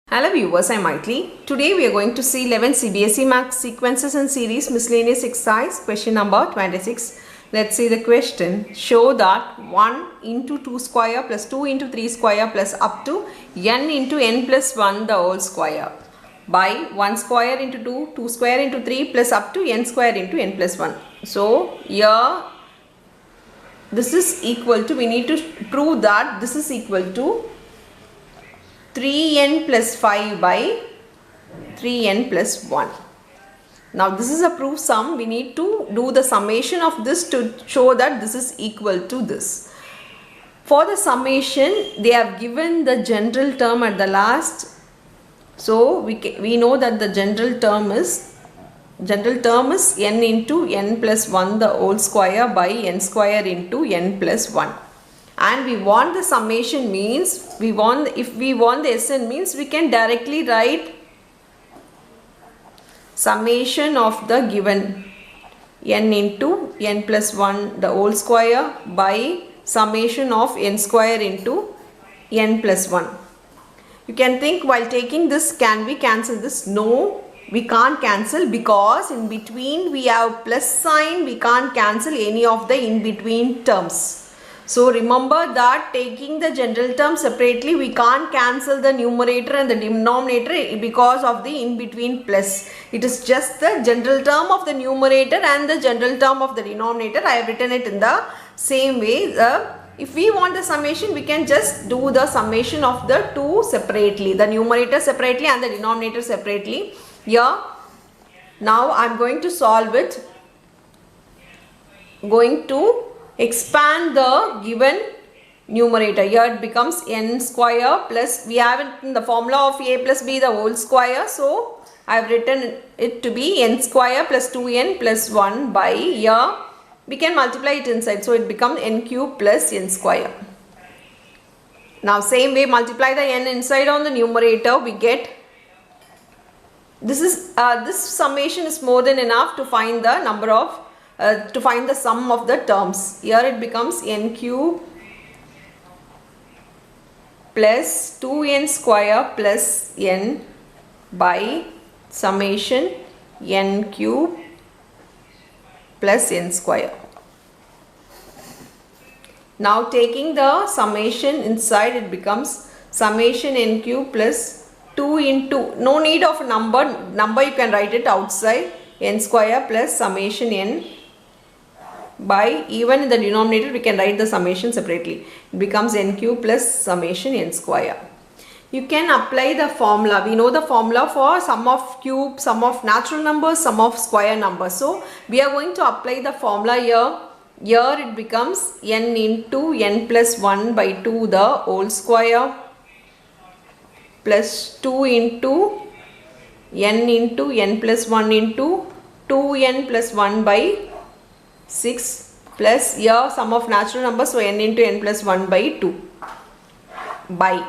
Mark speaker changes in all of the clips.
Speaker 1: Hello viewers, I am Maitli. Today we are going to see 11 CBSE Maths sequences and series miscellaneous exercise question number 26. Let's see the question. Show that 1 into 2 square plus 2 into 3 square plus up to n into n plus 1 the whole square by 1 square into 2, 2 square into 3 plus up to n square into n plus 1. So here this is equal to, we need to prove that this is equal to 3n plus 5 by 3n plus 1. Now this is a proof sum. We need to do the summation of this to show that this is equal to this. For the summation, they have given the general term at the last. So we know that the general term is n into n plus 1 the whole square by n square into n plus 1. And we want the summation means, if we want the Sn means we can directly write summation of the given n into n plus 1 the whole square by summation of n square into n plus 1. You can think while taking this, can we cancel this? No, we can't cancel because in between we have plus sign, we can't cancel any of the in between terms. So remember that taking the general term separately, we can't cancel the numerator and the denominator because of the in between plus. It is just the general term of the numerator and the general term of the denominator. I have written it in the same way. If we want the summation, we can just do the summation of the two separately, the numerator separately and the denominator separately. Here, now I am going to solve it. Going to expand the given numerator. Here it becomes n square plus, we have it in the formula of a plus b the whole square. So I have written it to be n square plus 2n plus 1 by, here we can multiply it inside. So it becomes n cube plus n square. Now same way, multiply the n inside on the numerator, we get, this summation is more than enough to find the number of to find the sum of the terms. Here it becomes n cube plus 2n square plus n by summation n cube plus n square. Now taking the summation inside, it becomes summation n cube plus 2 into, no need of number you can write it outside, n square plus summation n by, even in the denominator we can write the summation separately. It becomes n cube plus summation n square. You can apply the formula. We know the formula for sum of cube, sum of natural numbers, sum of square numbers. So we are going to apply the formula here. Here it becomes n into n plus 1 by 2 the whole square plus 2 into n plus 1 into 2n plus 1 by 6 plus, here sum of natural numbers, so n into n plus 1 by 2 by,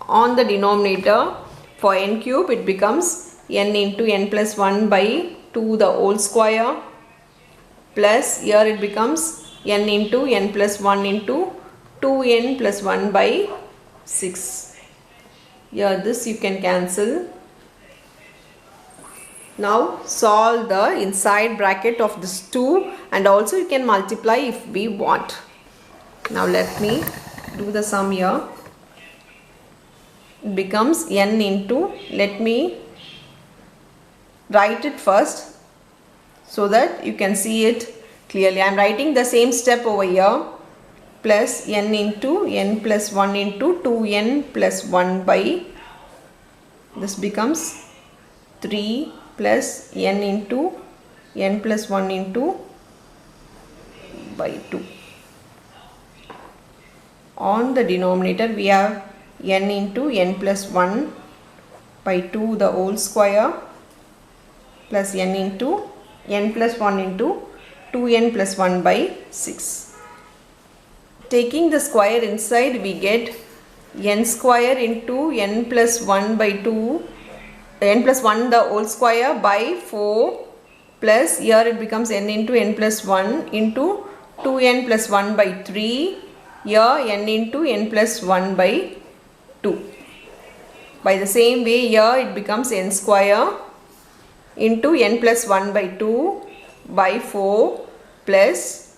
Speaker 1: on the denominator for n cube it becomes n into n plus 1 by 2 the whole square plus, here it becomes n into n plus 1 into 2n plus 1 by 6. Here this you can cancel. Now solve the inside bracket of this 2 and also you can multiply if we want. Now let me do the sum here. It becomes n into, let me write it first so that you can see it clearly. I am writing the same step over here, plus n into n plus 1 into 2n plus 1 by, this becomes 3 plus n into n plus 1 into by 2. On the denominator we have n into n plus 1 by 2 the whole square plus n into n plus 1 into 2n plus 1 by 6. Taking the square inside, we get n square into n plus 1 by 2, n plus 1 the whole square by 4 plus, here it becomes n into n plus 1 into 2n plus 1 by 3, here n into n plus 1 by 2. By the same way, here it becomes n square into n plus 1 by 2 by 4 plus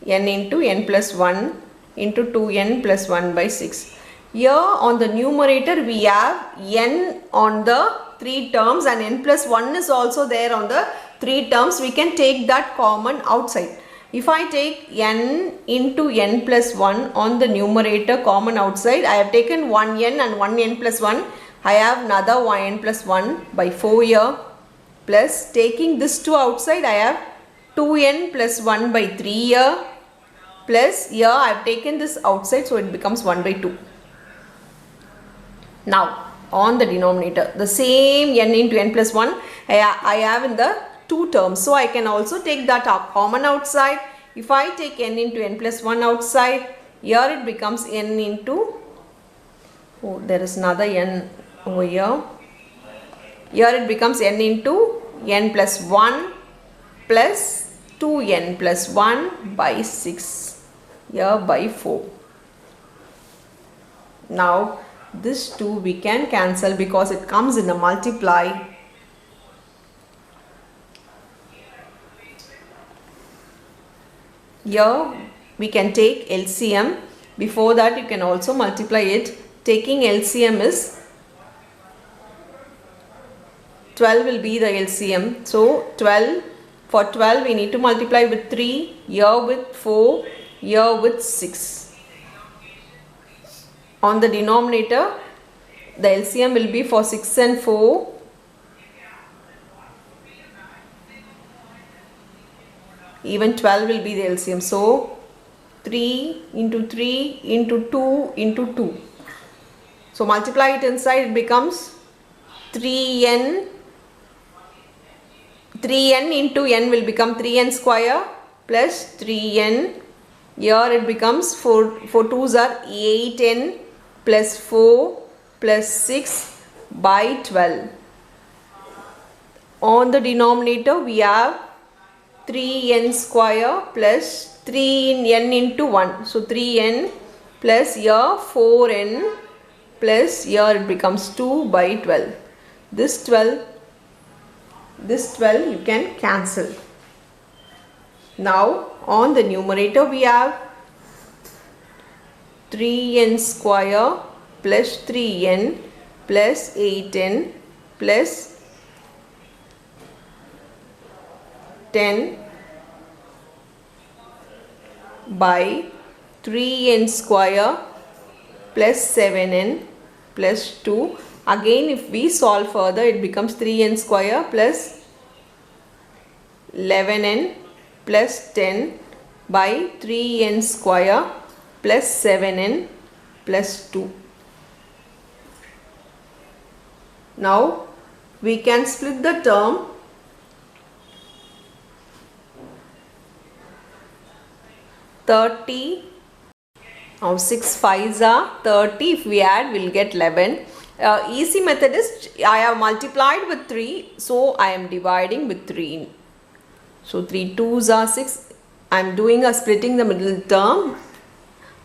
Speaker 1: n into n plus 1 into 2n plus 1 by 6. Here on the numerator we have n on the 3 terms and n plus 1 is also there on the 3 terms. We can take that common outside. If I take n into n plus 1 on the numerator common outside, I have taken 1n and 1n plus 1. I have another 1n plus 1 by 4 here, plus taking this 2 outside, I have 2n plus 1 by 3 here, plus here I have taken this outside, so it becomes 1 by 2. Now on the denominator, the same n into n plus 1 I have in the 2 terms, so I can also take that common outside. If I take n into n plus 1 outside, here it becomes n into, oh, there is another n over here. Here it becomes n into n plus 1 plus 2n plus 1 by 6, here by 4. Now this 2 we can cancel because it comes in a multiply. Here we can take LCM. Before that you can also multiply it. Taking LCM is 12 will be the LCM. So 12, for 12 we need to multiply with 3, here with 4, here with 6. On the denominator, the LCM will be for 6 and 4. Even 12 will be the LCM. So 3 into 3 into 2 into 2. So multiply it inside, it becomes 3n. 3n into n will become 3n square plus 3n. Here it becomes 4 2s are 8n plus 4 plus 6 by 12. On the denominator we have 3n square plus 3n into 1. So 3n plus here 4n plus here it becomes 2 by 12. This 12 you can cancel. Now on the numerator we have 3n square plus 3n plus 8n plus 10 by 3n square plus 7n plus 2. Again if we solve further, it becomes 3n square plus 11n plus 10 by 3n square plus 7n plus 2. Now we can split the term. 30. Now 6 5s are 30. If we add, we'll get 11. Easy method is I have multiplied with 3, so I am dividing with 3. So 3 2s are 6. I am doing a splitting the middle term.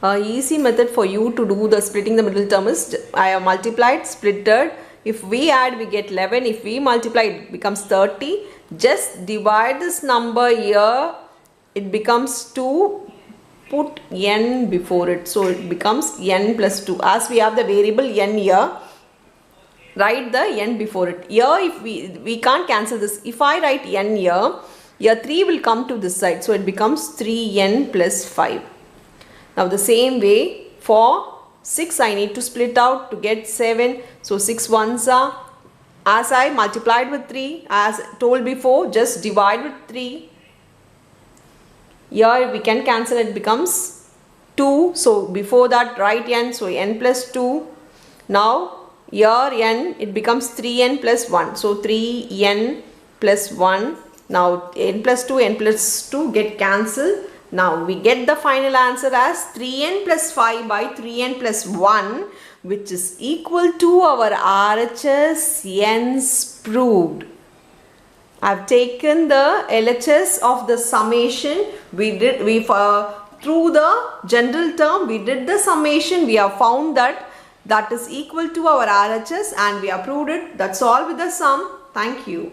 Speaker 1: Easy method for you to do the splitting the middle term is I have multiplied, splitted. If we add, we get 11. If we multiply, it becomes 30. Just divide this number here. It becomes 2. Put n before it. So it becomes n plus 2. As we have the variable n here, write the n before it. Here if we can't cancel this. If I write n here 3 will come to this side. So it becomes 3n plus 5. Now the same way for 6 I need to split out to get 7. So 6 ones are, as I multiplied with 3, as told before, just divide with 3. Here we can cancel, it becomes 2. So before that write n, so n plus 2. Now here n, it becomes 3n plus 1. So 3n plus 1. Now n plus 2, n plus 2 get cancelled. Now we get the final answer as 3n plus 5 by 3n plus 1, which is equal to our RHS n's proved. I have taken the LHS of the summation. Through the general term we did the summation. We have found that that is equal to our RHS, and we have proved it. That's all with the sum. Thank you.